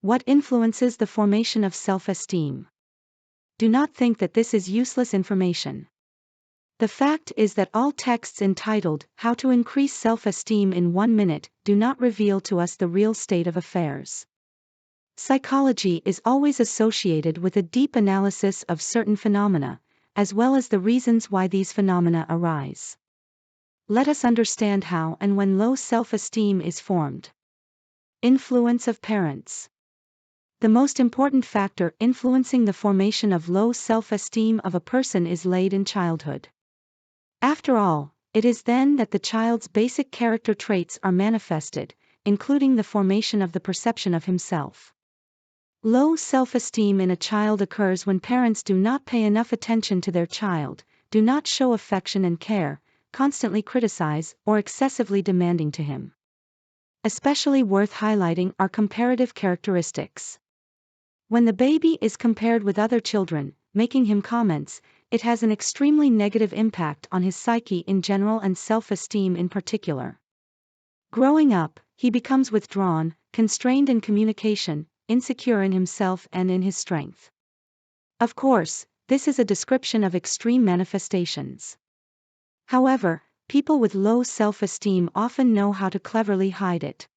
What influences the formation of self-esteem? Do not think that this is useless information. The fact is that all texts entitled, "How to Increase Self-Esteem in 1 Minute," do not reveal to us the real state of affairs. Psychology is always associated with a deep analysis of certain phenomena, as well as the reasons why these phenomena arise. Let us understand how and when low self-esteem is formed. Influence of parents. The most important factor influencing the formation of low self-esteem of a person is laid in childhood. After all, it is then that the child's basic character traits are manifested, including the formation of the perception of himself. Low self-esteem in a child occurs when parents do not pay enough attention to their child, do not show affection and care, constantly criticize, or excessively demanding to him. Especially worth highlighting are comparative characteristics. When the baby is compared with other children, making him comments, it has an extremely negative impact on his psyche in general and self-esteem in particular. Growing up, he becomes withdrawn, constrained in communication, insecure in himself and in his strength. Of course, this is a description of extreme manifestations. However, people with low self-esteem often know how to cleverly hide it.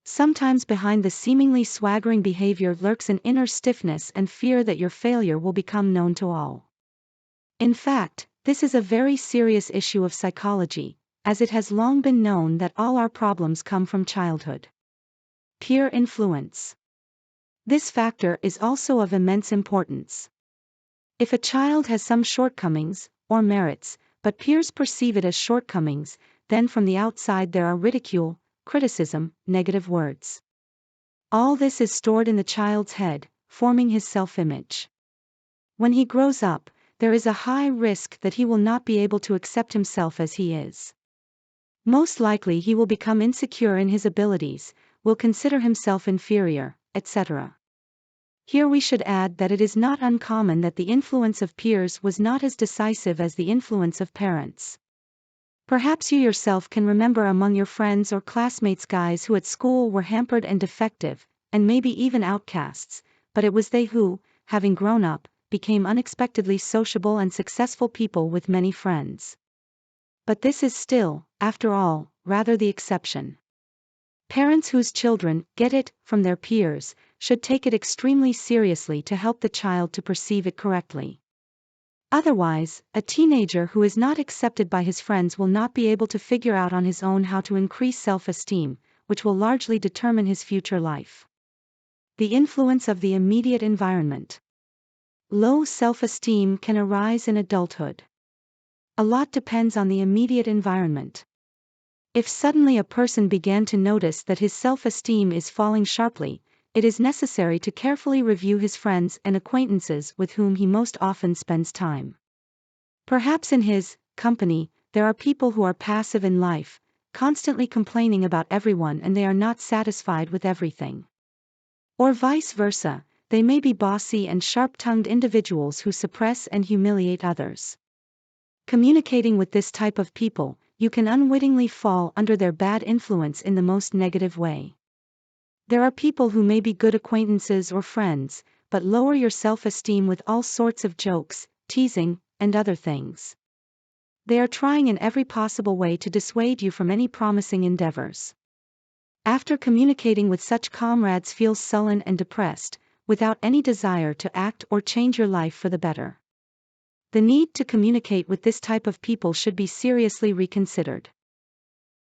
Sometimes behind the seemingly swaggering behavior lurks an inner stiffness and fear that your failure will become known to all. In fact, this is a very serious issue of psychology, as it has long been known that all our problems come from childhood. Peer influence. This factor is also of immense importance. If a child has some shortcomings, or merits, but peers perceive it as shortcomings, then from the outside there are ridicule, criticism, negative words. All this is stored in the child's head, forming his self-image. When he grows up, there is a high risk that he will not be able to accept himself as he is. Most likely he will become insecure in his abilities, will consider himself inferior, etc. Here we should add that it is not uncommon that the influence of peers was not as decisive as the influence of parents. Perhaps you yourself can remember among your friends or classmates guys who at school were hampered and defective, and maybe even outcasts, but it was they who, having grown up, became unexpectedly sociable and successful people with many friends. But this is still, after all, rather the exception. Parents whose children get it from their peers should take it extremely seriously to help the child to perceive it correctly. Otherwise, a teenager who is not accepted by his friends will not be able to figure out on his own how to increase self-esteem, which will largely determine his future life. The influence of the immediate environment. Low self-esteem can arise in adulthood. A lot depends on the immediate environment. If suddenly a person began to notice that his self-esteem is falling sharply, it is necessary to carefully review his friends and acquaintances with whom he most often spends time. Perhaps in his company, there are people who are passive in life, constantly complaining about everyone and they are not satisfied with everything. Or vice versa, they may be bossy and sharp-tongued individuals who suppress and humiliate others. Communicating with this type of people, you can unwittingly fall under their bad influence in the most negative way. There are people who may be good acquaintances or friends, but lower your self-esteem with all sorts of jokes, teasing, and other things. They are trying in every possible way to dissuade you from any promising endeavors. After communicating with such comrades, feel sullen and depressed, without any desire to act or change your life for the better. The need to communicate with this type of people should be seriously reconsidered.